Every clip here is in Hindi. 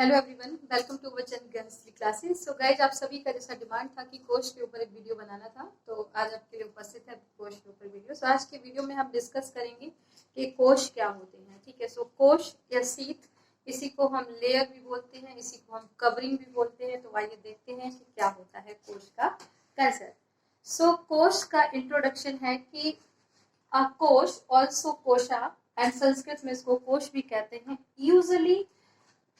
Hello everyone, welcome to our channel chemistry classes. So guys, आप सभी का जैसा डिमांड था कि कोश के ऊपर एक वीडियो बनाना था, तो आज आपके लिए उपस्थित है कोश के ऊपर वीडियो। सो आज के वीडियो में हम डिस्कस करेंगे कि कोश क्या होते हैं। ठीक है, सो कोश या शीट, इसी को हम लेयर भी बोलते हैं, इसी को हम कवरिंग भी बोलते हैं। तो आइए देखते हैं कि क्या होता है कोश का कंसेप्ट। सो कोश का इंट्रोडक्शन है कि कोश, ऑल्सो कोशा, एंड संस्कृत में इसको कोश भी कहते हैं। यूजुअली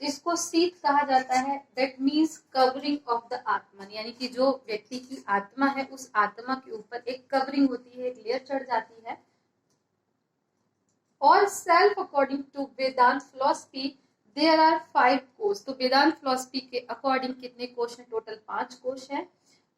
इसको शीत कहा जाता है। That means covering of the आत्मा, यानी कि जो व्यक्ति की आत्मा है उस आत्मा के ऊपर एक कवरिंग होती है, एक लेयर चढ़ जाती है। और self according to Vedanta philosophy there are 5 कोश। तो वेदांत फिलॉसफी के अकॉर्डिंग कितने कोश हैं? टोटल 5 कोश हैं।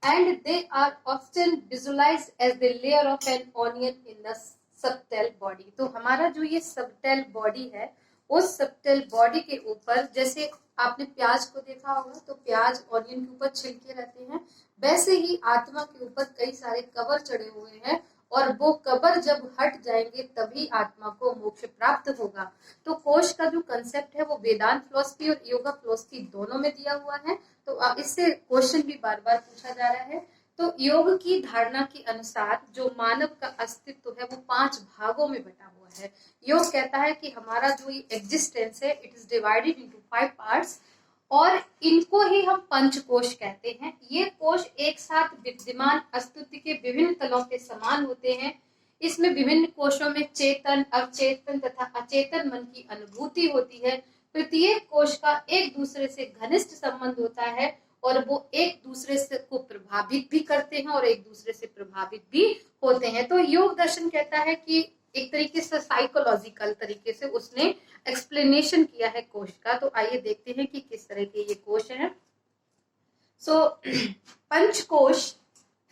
And they are often visualised as the layer of an onion in the subtle body. तो हमारा जो ये सबटेल बॉडी है, उस सबटेल बॉडी के ऊपर, जैसे आपने प्याज को देखा होगा तो प्याज ऑनियन के ऊपर छिलके रहते हैं, वैसे ही आत्मा के ऊपर कई सारे कवर चढ़े हुए हैं। और वो कवर जब हट जाएंगे तभी आत्मा को मोक्ष प्राप्त होगा। तो कोश का जो कंसेप्ट है वो वेदांत फिलॉसफी और योगा फिलॉसफी दोनों में दिया हुआ है। तो इससे क्वेश्चन भी बार बार पूछा जा रहा है। तो योग की धारणा के अनुसार जो मानव का अस्तित्व है वो 5 भागों में बटा हुआ है। योग कहता है कि हमारा जो ये एग्जिस्टेंस है, it is divided into 5 parts, और इनको ही हम पंचकोश कहते हैं। ये कोश एक साथ विद्यमान अस्तित्व के विभिन्न तलों के समान होते हैं। इसमें विभिन्न कोशों में चेतन, अवचेतन तथा अचेतन मन की अनुभूति होती है। प्रत्येक कोश का एक दूसरे से घनिष्ठ संबंध होता है और वो एक दूसरे से को प्रभावित भी करते हैं और एक दूसरे से प्रभावित भी होते हैं। तो योग दर्शन कहता है कि एक तरीके से साइकोलॉजिकल तरीके से उसने एक्सप्लेनेशन किया है कोश का। तो आइए देखते हैं कि किस तरह के ये कोश हैं। सो पंचकोश,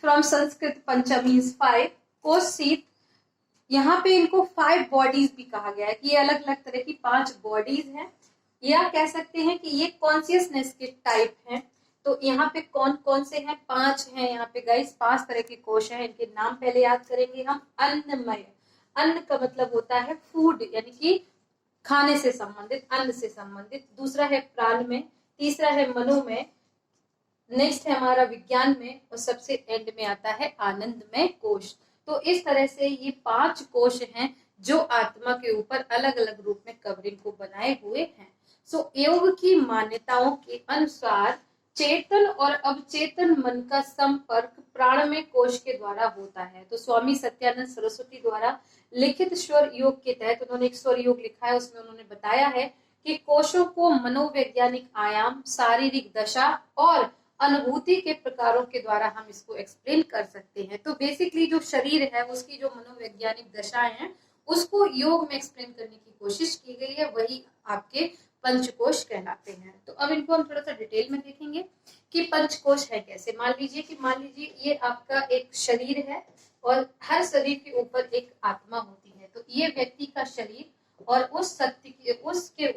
फ्रॉम संस्कृत पंचा मीन्स 5, कोश शीत, यहाँ पे इनको 5 बॉडीज भी कहा गया है कि ये अलग अलग तरह की 5 बॉडीज हैं, या कह सकते हैं कि ये कॉन्शियसनेस के टाइप हैं। तो यहाँ पे कौन कौन से हैं? 5 हैं यहाँ पे गाइस, 5 तरह के कोश हैं। इनके नाम पहले याद करेंगे हम। अन्नमय, अन्न का मतलब होता है फूड, यानी कि खाने से संबंधित, अन्न से संबंधित। दूसरा है प्राण में, तीसरा है मनोमय, नेक्स्ट है हमारा विज्ञान में, और सबसे एंड में आता है आनंदमय कोश। तो इस तरह से ये 5 कोश हैं जो आत्मा के ऊपर अलग अलग रूप में कवरिंग को बनाए हुए हैं। सो योग की मान्यताओं के अनुसार चेतन और अवचेतन मन का संपर्क प्राणमय कोश के द्वारा होता है। तो स्वामी सत्यानंद सरस्वती द्वारा लिखित स्वर योग के तहत उन्होंने एक स्वर योग लिखा है, उसमें उन्होंने बताया है कि कोशों को मनोवैज्ञानिक आयाम, शारीरिक दशा और अनुभूति के प्रकारों के द्वारा हम इसको एक्सप्लेन कर सकते हैं। तो बेसिकली जो शरीर है उसकी जो मनोवैज्ञानिक दशाएं हैं उसको योग में एक्सप्लेन करने की कोशिश की गई है, वही आपके पंचकोश कहलाते हैं। तो अब इनको हम थोड़ा सा डिटेल में देखेंगे कि पंचकोश है कैसे। मान लीजिए ये आपका एक शरीर है और हर शरीर के ऊपर एक आत्मा होती है। तो ये व्यक्ति का शरीर और उस सत्य के उसके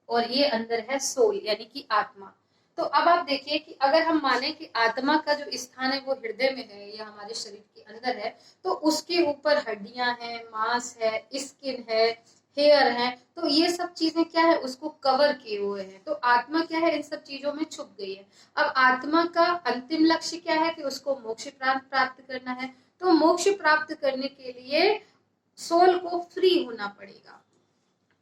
और ये अंदर है सोल, यानी कि आत्मा। तो अब आप देखिए कि अगर हम माने कि आत्मा का जो स्थान है वो हृदय में है या हमारे शरीर के अंदर है, तो उसके ऊपर हड्डियां हैं, मांस है, स्किन है, हेयर है, तो ये सब चीजें क्या है, उसको कवर किए हुए हैं। तो आत्मा क्या है, इन सब चीजों में छुप गई है। अब आत्मा का अंतिम लक्ष्य क्या है कि उसको मोक्ष प्राप्त करना है। तो मोक्ष प्राप्त करने के लिए सोल को फ्री होना पड़ेगा,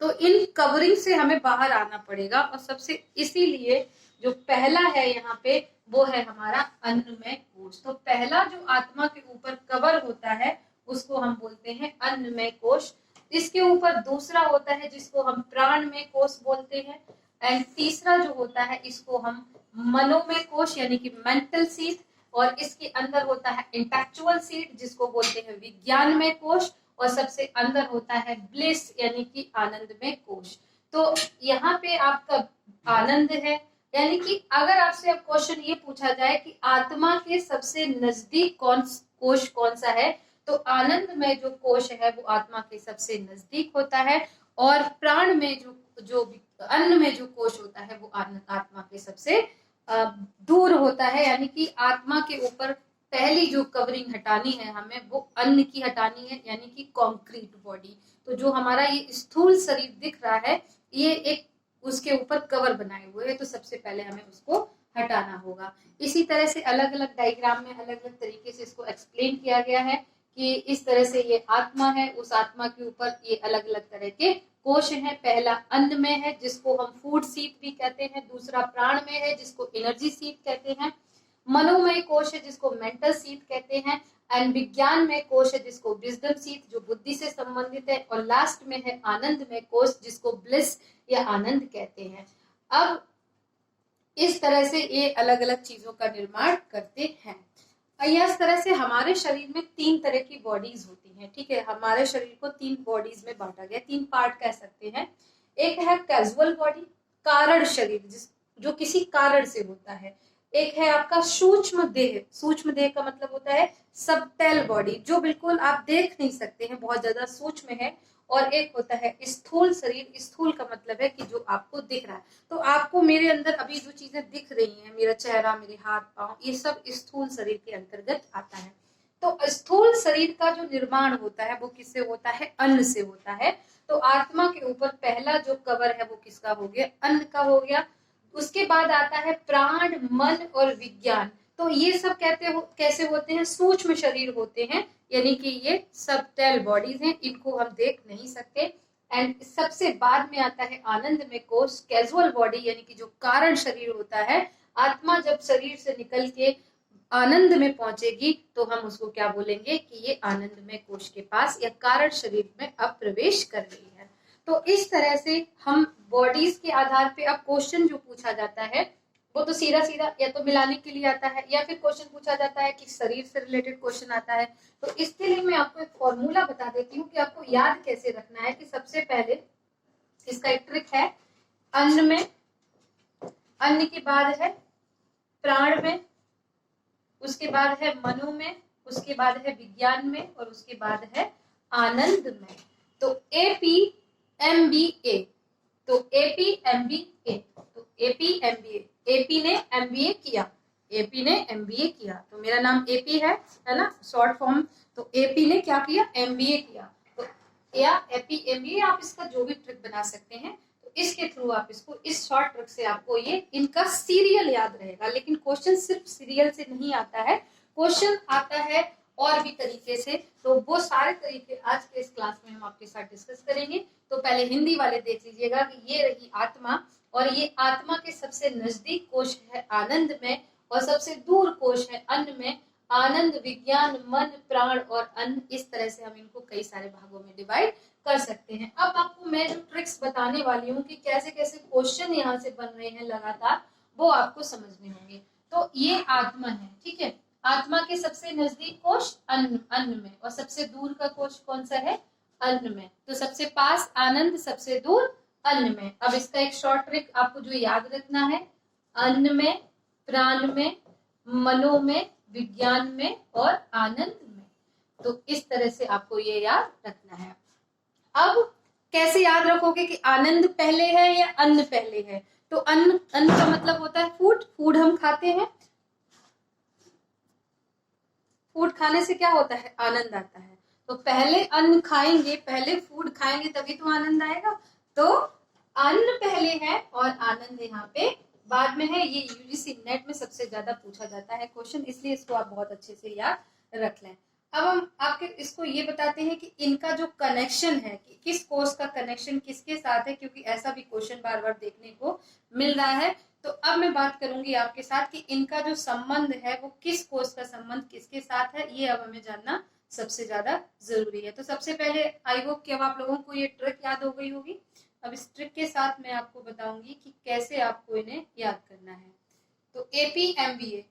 तो इन कवरिंग से हमें बाहर आना पड़ेगा। और सबसे इसीलिए जो पहला है यहाँ पे वो है हमारा अन्नमय कोश। तो पहला जो आत्मा के ऊपर कवर होता है उसको हम बोलते हैं अन्नमय कोश। इसके ऊपर दूसरा होता है जिसको हम प्राणमय कोश बोलते हैं, एंड तीसरा जो होता है इसको हम मनोमय कोश यानी कि मेंटल सीट, और इसके अंदर होता है इंटेलेक्चुअल सीट जिसको बोलते हैं विज्ञानमय कोश, और सबसे अंदर होता है ब्लिस यानी कि आनंदमय कोश। तो यहाँ पे आपका आनंद है, यानी कि अगर आपसे अब क्वेश्चन ये पूछा जाए कि आत्मा के सबसे नजदीक कोश कौन सा है, तो आनंद में जो कोश है वो आत्मा के सबसे नजदीक होता है, और प्राण में जो अन्न में जो कोश होता है वो आत्मा के सबसे दूर होता है। यानी कि आत्मा के ऊपर पहली जो कवरिंग हटानी है हमें वो अन्न की हटानी है, यानी कि कॉन्क्रीट बॉडी। तो जो हमारा ये स्थूल शरीर दिख रहा है ये एक उसके ऊपर कवर बनाए हुए हैं, तो सबसे पहले हमें उसको हटाना होगा। इसी तरह से अलग अलग डायग्राम में अलग अलग तरीके से इसको एक्सप्लेन किया गया है कि इस तरह से ये आत्मा है, उस आत्मा के ऊपर ये अलग अलग तरह के कोश हैं। पहला अन्न में है जिसको हम फूड सीट भी कहते हैं, दूसरा प्राण में है जिसको एनर्जी सीट कहते हैं, मनोमय कोश है जिसको मेंटल सीट कहते हैं, एंड विज्ञान में कोश है जिसको विजडम सीट जो बुद्धि से संबंधित है, और लास्ट में है आनंद में कोश जिसको ब्लिस या आनंद कहते हैं। अब इस तरह से ये अलग अलग चीजों का निर्माण करते हैं। इस तरह से हमारे शरीर में 3 तरह की बॉडीज होती हैं, ठीक है। हमारे शरीर को 3 बॉडीज में बांटा गया, 3 पार्ट कह सकते हैं। एक है कैजुअल बॉडी, कारण शरीर जो किसी कारण से होता है। एक है आपका सूक्ष्म देह, सूक्ष्म देह का मतलब होता है सबटेल बॉडी, जो बिल्कुल आप देख नहीं सकते हैं, बहुत ज्यादा सूक्ष्म है। और एक होता है स्थूल शरीर, स्थूल का मतलब है कि जो आपको दिख रहा है। तो आपको मेरे अंदर अभी जो चीजें दिख रही हैं, मेरा चेहरा, मेरे हाथ पांव, ये सब स्थूल शरीर के अंतर्गत आता है। तो स्थूल शरीर का जो निर्माण होता है वो किससे होता है? अन्न से होता है। तो आत्मा के ऊपर पहला जो कवर है वो किसका हो गया? अन्न का हो गया। उसके बाद आता है प्राण, मन और विज्ञान। तो ये सब कैसे होते हैं? सूक्ष्म शरीर होते हैं, यानी कि ये सबटेल बॉडीज हैं, इनको हम देख नहीं सकते। एंड सबसे बाद में आता है आनंद में कोश, कैजुअल बॉडी, यानी कि जो कारण शरीर होता है। आत्मा जब शरीर से निकल के आनंद में पहुंचेगी तो हम उसको क्या बोलेंगे कि ये आनंद में कोश के पास या कारण शरीर में अब प्रवेश कर रही है। तो इस तरह से हम बॉडीज के आधार पे, अब क्वेश्चन जो पूछा जाता है वो तो सीधा सीधा या तो मिलाने के लिए आता है, या फिर क्वेश्चन पूछा जाता है कि शरीर से रिलेटेड क्वेश्चन आता है। तो इसके लिए मैं आपको एक फॉर्मूला बता देती हूँ कि आपको याद कैसे रखना है। कि सबसे पहले इसका एक ट्रिक है, अन्न में, अन्न के बाद है प्राण में, उसके बाद है मनो में, उसके बाद है विज्ञान में, और उसके बाद है आनंद में। तो APMBA, तो APMBA, तो APMBA, एपी ने एमबीए किया, एपी ने एमबीए किया, तो मेरा नाम एपी है ना, शॉर्ट फॉर्म। तो एपी ने क्या किया? एमबीए किया। तो या एपी एमबीए, आप इसका जो भी ट्रिक बना सकते हैं, तो इसके थ्रू आप इसको, इस शॉर्ट ट्रिक से आपको ये इनका सीरियल याद रहेगा। लेकिन क्वेश्चन सिर्फ सीरियल से नहीं आता है, क्वेश्चन आता है और भी तरीके से। तो वो सारे तरीके आज के इस क्लास में हम आपके साथ डिस्कस करेंगे। तो पहले हिंदी वाले देख लीजिएगा कि ये रही आत्मा, और ये आत्मा के सबसे नजदीक कोश है आनंद में, और सबसे दूर कोश है अन्न में। आनंद, विज्ञान, मन, प्राण और अन्न, इस तरह से हम इनको कई सारे भागों में डिवाइड कर सकते हैं। अब आपको मैं जो ट्रिक्स बताने वाली हूँ कि कैसे कैसे क्वेश्चन यहाँ से बन रहे हैं लगातार, वो आपको समझने होंगे। तो ये आत्मा है, ठीक है। आत्मा के सबसे नजदीक कोश अन्न में, और सबसे दूर का कोश कौन सा है? अन्न में। तो सबसे पास आनंद, सबसे दूर अन्न में। अब इसका एक शॉर्ट ट्रिक आपको जो याद रखना है, अन्न में, प्राण में, मनो में, विज्ञान में और आनंद में। तो इस तरह से आपको ये याद रखना है। अब कैसे याद रखोगे कि आनंद पहले है या अन्न पहले है? तो अन्न का मतलब होता है फूड, फूड हम खाते हैं, फूड खाने से क्या होता है? आनंद आता है। तो पहले अन्न खाएंगे, पहले फूड खाएंगे, तभी तो आनंद आएगा। तो अन्न पहले है और आनंद यहाँ पे बाद में है। ये यूजीसी नेट में सबसे ज्यादा पूछा जाता है क्वेश्चन, इसलिए इसको आप बहुत अच्छे से याद रख लें। अब हम आपके इसको ये बताते हैं कि इनका जो कनेक्शन है, कि किस कोर्स का कनेक्शन किसके साथ है, क्योंकि ऐसा भी क्वेश्चन बार बार देखने को मिल रहा है। तो अब मैं बात करूंगी आपके साथ कि इनका जो संबंध है वो किस कोर्स का संबंध किसके साथ है, ये अब हमें जानना सबसे ज्यादा जरूरी है। तो सबसे पहले आई होप कि अब आप लोगों को ये ट्रिक याद हो गई होगी। अब इस ट्रिक के साथ मैं आपको बताऊंगी कि कैसे आपको इन्हें याद करना है। तो APMBA,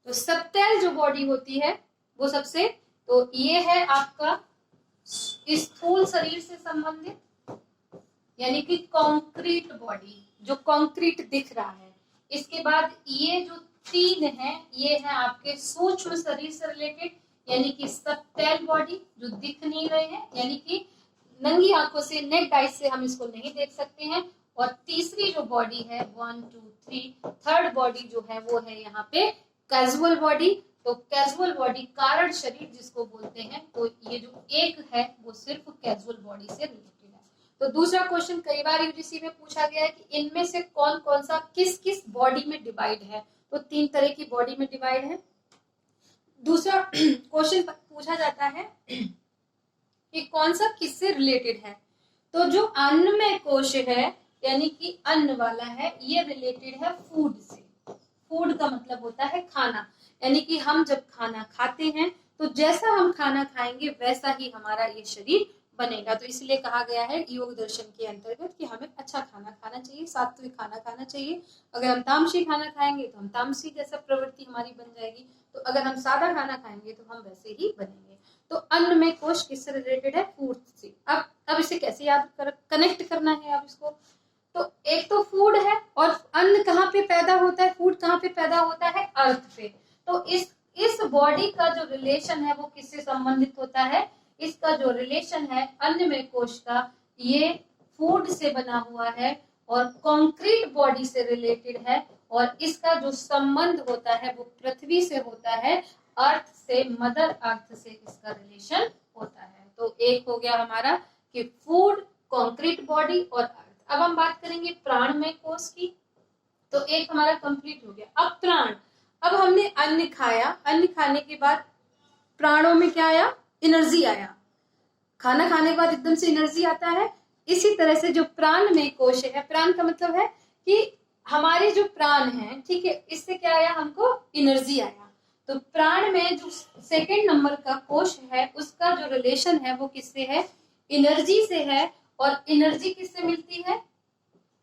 तो सबटेल जो बॉडी होती है वो सबसे, तो ये है आपका स्थूल शरीर से संबंधित, यानी कि कॉन्क्रीट बॉडी, जो कॉन्क्रीट दिख रहा है। इसके बाद ये जो 3 है, ये है आपके सूक्ष्म शरीर से रिलेटेड, यानी कि सबटेल बॉडी, जो दिख नहीं रहे हैं, यानी कि नंगी आंखों से, नेक्ड आइज से हम इसको नहीं देख सकते हैं। और तीसरी जो बॉडी है 1 2 3, थर्ड बॉडी जो है वो है यहाँ पे कैजुअल बॉडी। तो कैजुअल बॉडी, कारण शरीर जिसको बोलते हैं, तो ये जो एक है वो सिर्फ कैजुअल बॉडी से रिलेटेड है। तो दूसरा क्वेश्चन कई बार यूजीसी में पूछा गया है कि इनमें से कौन कौन सा किस किस बॉडी में डिवाइड है। तो 3 तरह की बॉडी में डिवाइड है। दूसरा क्वेश्चन पूछा जाता है कि कौन सा किससे रिलेटेड है। तो जो अन्नमय कोश है यानी कि अन्न वाला है, ये रिलेटेड है फूड से। फूड का मतलब होता है खाना, यानी कि हम जब खाना खाते हैं तो जैसा हम खाना खाएंगे वैसा ही हमारा ये शरीर बनेगा। तो इसलिए कहा गया है योग दर्शन के अंतर्गत कि हमें अच्छा खाना खाना चाहिए, सात्विक खाना खाना चाहिए। अगर हम तामसी खाना खाएंगे तो हम तामसी जैसा प्रवृत्ति हमारी बन जाएगी, तो अगर हम सादा खाना खाएंगे तो हम वैसे ही बनेंगे। तो अन्न में कोश किससे रिलेटेड है? फूड से। अब इसे कैसे याद कनेक्ट करना है आप इसको। तो एक तो फूड है, और अन्न कहाँ पे पैदा होता है, फूड कहाँ पे पैदा होता है? अर्थ पे। तो इस बॉडी का जो रिलेशन है वो किससे संबंधित होता है? इसका जो रिलेशन है अन्नमय कोश का, ये फूड से बना हुआ है और कंक्रीट बॉडी से रिलेटेड है, और इसका जो संबंध होता है वो पृथ्वी से होता है, अर्थ से, मदर अर्थ से इसका रिलेशन होता है। तो एक हो गया हमारा कि फूड, कंक्रीट बॉडी और अर्थ। अब हम बात करेंगे प्राणमय कोश की। तो एक हमारा कंप्लीट हो गया। अब प्राण, अब हमने अन्न खाया, अन्न खाने के बाद प्राणों में क्या आया? एनर्जी आया। खाना खाने के बाद एकदम से एनर्जी आता है। इसी तरह से जो प्राण में कोश है, प्राण का मतलब है कि हमारे जो प्राण हैं, ठीक है, इससे क्या आया? हमको एनर्जी आया। तो प्राण में जो सेकंड नंबर का कोश है उसका जो रिलेशन है वो किससे है? एनर्जी से है। और एनर्जी किससे मिलती है?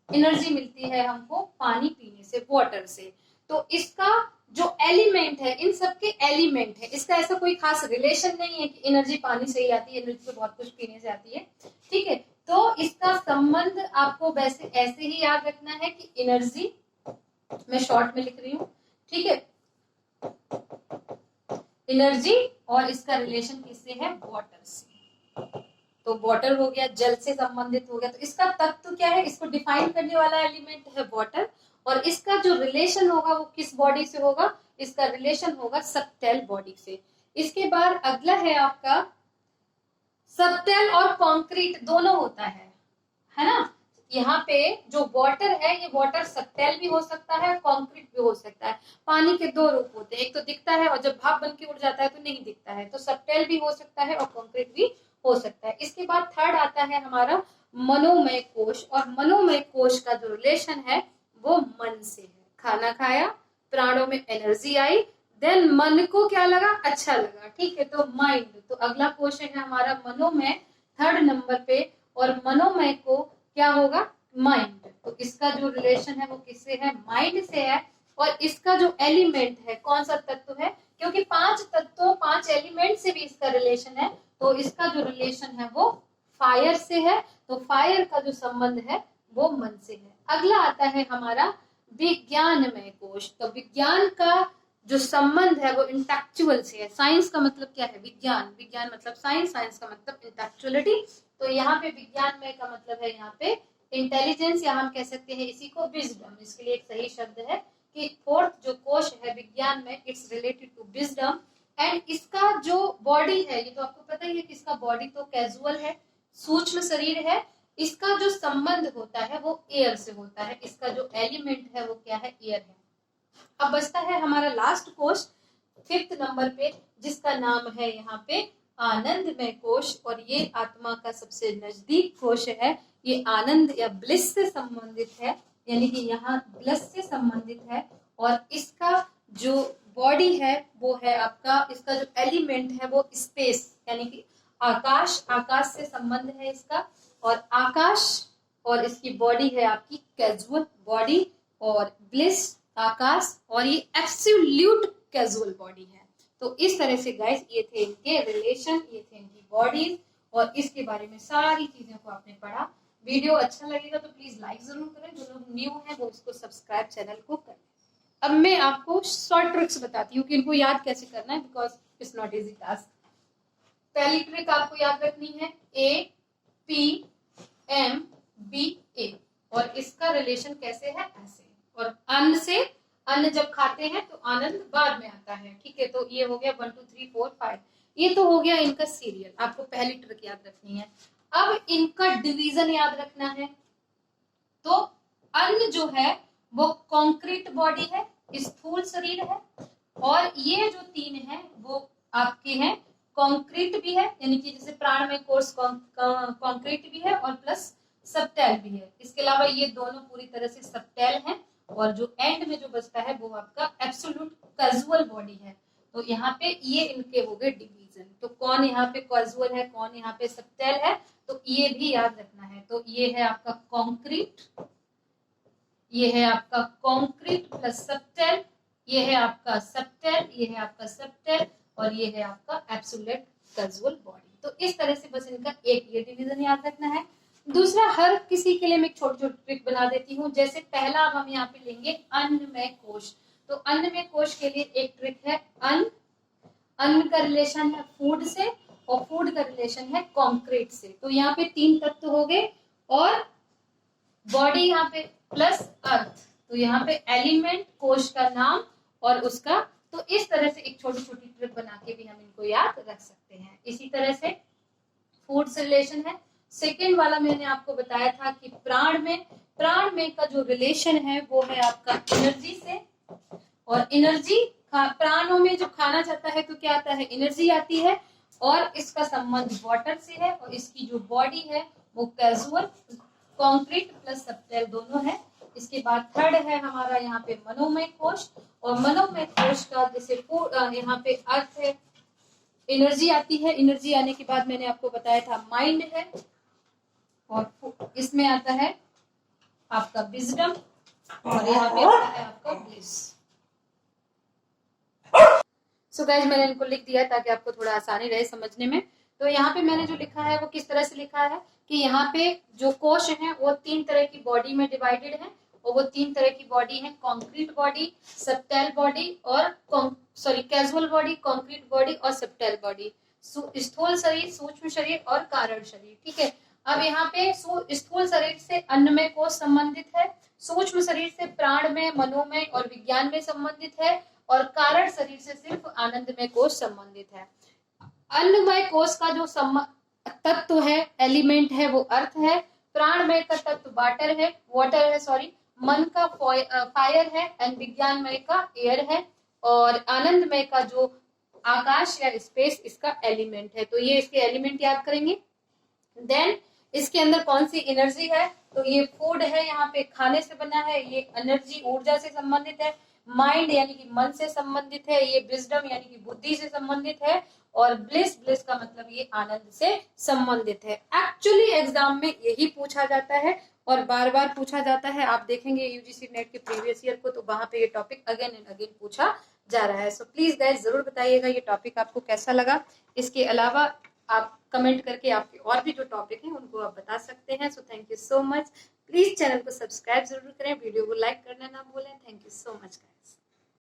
एनर्जी मिलती है हमको पानी पीने से, वाटर से। तो इसका जो एलिमेंट है, इन सबके एलिमेंट है, इसका ऐसा कोई खास रिलेशन नहीं है कि एनर्जी पानी से ही आती है, एनर्जी तो बहुत कुछ पीने से आती है, ठीक है। तो इसका संबंध आपको वैसे ऐसे ही याद रखना है कि एनर्जी, मैं शॉर्ट में लिख रही हूँ, ठीक है, एनर्जी और इसका रिलेशन किससे है? वाटर से। तो वाटर हो गया, जल से संबंधित हो गया। तो इसका तत्व क्या है? इसको डिफाइन करने वाला एलिमेंट है वाटर, और इसका जो रिलेशन होगा वो किस बॉडी से होगा? इसका रिलेशन होगा सबटेल बॉडी से। इसके बाद अगला है आपका सबटेल और कॉन्क्रीट दोनों होता है ना। यहाँ पे जो वाटर है, ये वाटर सबटेल भी हो सकता है, कॉन्क्रीट भी हो सकता है। पानी के 2 रूप होते हैं, एक तो दिखता है और जब भाप बन के उड़ जाता है तो नहीं दिखता है। तो सबटेल भी हो सकता है और कॉन्क्रीट भी हो सकता है। इसके बाद थर्ड आता है हमारा मनोमय कोश, और मनोमय कोश का जो रिलेशन है वो मन से है। खाना खाया, प्राणों में एनर्जी आई, देन मन को क्या लगा? अच्छा लगा, ठीक है, तो माइंड। तो अगला क्वेश्चन है हमारा मनोमय, थर्ड नंबर पे, और मनोमय को क्या होगा? माइंड। तो इसका जो रिलेशन है वो किससे है? माइंड से है। और इसका जो एलिमेंट है, कौन सा तत्व है? क्योंकि 5 तत्वों, 5 एलिमेंट से भी इसका रिलेशन है, तो इसका जो रिलेशन है वो फायर से है। तो फायर का जो संबंध है वो मन से है। अगला आता है हमारा विज्ञानमय कोश। तो विज्ञान का जो संबंध है वो इंटेलेक्चुअल से है। साइंस का मतलब क्या है? विज्ञान। विज्ञान मतलब साइंस, साइंस का मतलब इंटेलेक्चुअलिटी। तो यहाँ पे विज्ञानमय का मतलब है यहाँ पे इंटेलिजेंस, या हम कह सकते हैं इसी को विजडम। इसके लिए एक सही शब्द है कि फोर्थ जो कोश है विज्ञान में, it's related to wisdom. And इसका जो बॉडी है, ये तो आपको पता ही है कि इसका बॉडी तो कैजुअल है, सूक्ष्म शरीर है। इसका जो संबंध होता है वो एयर से होता है। इसका जो एलिमेंट है वो क्या है? एयर है। अब बचता है हमारा लास्ट कोश फिफ्थ नंबर पे, जिसका नाम है यहाँ पे आनंदमय कोश, और ये आत्मा का सबसे नजदीक कोश है। ये आनंद या ब्लिस से संबंधित है, यानी कि यहाँ ब्लिस से संबंधित है। और इसका जो बॉडी है वो है आपका, इसका जो एलिमेंट है वो स्पेस, यानी कि आकाश, आकाश से संबंध है इसका। और आकाश, और इसकी बॉडी है आपकी कैजुअल बॉडी, और ब्लिस आकाश, और ये एब्सोल्यूट कैजुअल बॉडी है। तो इस तरह से गाइस ये थे इनके रिलेशन, ये थे इनकी बॉडीज, और इसके बारे में सारी चीजों को आपने पढ़ा। वीडियो अच्छा लगेगा तो प्लीज लाइक जरूर करें, जो लोग न्यू हैं वो इसको सब्सक्राइब चैनल को करें। अब मैं आपको शॉर्ट ट्रिक्स बताती हूँ कि इनको याद कैसे करना है, because it's not easy task. पहली ट्रिक आपको याद रखनी है APMBA, और इसका रिलेशन कैसे है? ऐसे। और अन्न से, अन्न जब खाते हैं तो आनंद बाद में आता है, ठीक है। तो ये हो गया 1 2 3 4 5, ये तो हो गया इनका सीरियल। आपको पहली ट्रिक याद रखनी है। अब इनका डिवीजन याद रखना है। तो अन्न जो है वो कॉन्क्रीट बॉडी है, स्थूल शरीर है, और ये जो तीन है वो आपके हैं कॉन्क्रीट भी है, यानी कि जैसे प्राणमय कोश कॉन्क्रीट भी है और प्लस सबटैल भी है। इसके अलावा ये दोनों पूरी तरह से सबटैल हैं, और जो एंड में जो बचता है वो आपका एब्सोल्यूट कैजुअल बॉडी है। तो यहाँ पे ये इनके हो गए डिवीजन। तो कौन यहाँ पे कैजुअल है, कौन यहाँ पे सबटैल है, तो ये भी याद रखना है। तो ये है आपका कॉन्क्रीट, ये है आपका कॉन्क्रीट प्लस सबटैल, ये है आपका सबटैल, ये है आपका सबटैल, और ये है आपका एब्सोल्यूट कैजुअल बॉडी। तो इस तरह से बस इनका एक ये डिवीजन याद रखना है। दूसरा, हर किसी के लिए मैं छोटी छोटी ट्रिक बना देती हूँ। जैसे पहला अब हम यहाँ पे लेंगे अन्नमय कोश। तो अन्नमय कोश के लिए एक ट्रिक है, अन्न का रिलेशन है फूड से, और फूड का रिलेशन है कॉन्क्रीट से। तो यहाँ पे तीन तत्व हो गए, और बॉडी यहाँ पे प्लस अर्थ, तो यहाँ पे एलिमेंट, कोश का नाम और उसका। तो इस तरह से एक छोटी छोटी ट्रिक बना के भी हम इनको याद रख सकते हैं। इसी तरह से फूड से रिलेशन है। सेकेंड वाला मैंने आपको बताया था कि प्राण में का जो रिलेशन है वो है आपका एनर्जी से, और एनर्जी प्राणों में जो खाना जाता है तो क्या आता है, एनर्जी आती है, और इसका संबंध वाटर से है, और इसकी जो बॉडी है वो कैजुअल कॉन्क्रीट प्लस सबटैल दोनों है। इसके बाद थर्ड है हमारा यहाँ पे मनोमय कोश, और मनोमय कोश का जैसे यहाँ पे अर्थ है, एनर्जी आती है, एनर्जी आने के बाद मैंने आपको बताया था माइंड है, और इसमें आता है आपका विजडम, और यहाँ पे आता है आपका ब्लिस। सो गाइस, मैंने इनको लिख दिया ताकि आपको थोड़ा आसानी रहे समझने में। तो यहाँ पे मैंने जो लिखा है वो किस तरह से लिखा है कि यहाँ पे जो कोश है वो तीन तरह की बॉडी में डिवाइडेड है, और वो तीन तरह की बॉडी है, कॉन्क्रीट बॉडी, सबटैल बॉडी और कैजुअल बॉडी, कॉन्क्रीट बॉडी और सबटैल बॉडी, स्थूल शरीर, सूक्ष्म शरीर और कारण शरीर। ठीक है, अब यहाँ पे स्थूल शरीर से अन्नमय कोश संबंधित है, सूक्ष्म शरीर से प्राणमय, मनोमय और विज्ञान में संबंधित है, और कारण शरीर से सिर्फ आनंदमय कोश संबंधित है। अन्नमय कोश का जो तत्व है, एलिमेंट है, वो अर्थ है। प्राणमय का तत्व वाटर है, मन का फायर है, एंड विज्ञानमय का एयर है, और आनंदमय का जो आकाश या स्पेस इसका एलिमेंट है। तो ये इसके एलिमेंट याद करेंगे। देन इसके अंदर कौन सी एनर्जी है, तो ये फूड है, यहाँ पे खाने से बना है, ये एनर्जी ऊर्जा से संबंधित है। माइंड यानी कि मन से संबंधित है, ये विजडम यानी कि बुद्धि से संबंधित है, और ब्लिस का मतलब ये आनंद से संबंधित है। एक्चुअली एग्जाम में यही पूछा जाता है और बार बार पूछा जाता है। आप देखेंगे यूजीसी नेट के प्रीवियस ईयर को, तो वहां पे ये टॉपिक अगेन एंड अगेन पूछा जा रहा है। सो प्लीज गाइस जरूर बताइएगा ये टॉपिक आपको कैसा लगा। इसके अलावा आप कमेंट करके आपके और भी जो टॉपिक हैं उनको आप बता सकते हैं। So thank you so much. Please channel को सब्सक्राइब जरूर करें, वीडियो को लाइक करना ना भूलें। Thank you so much guys.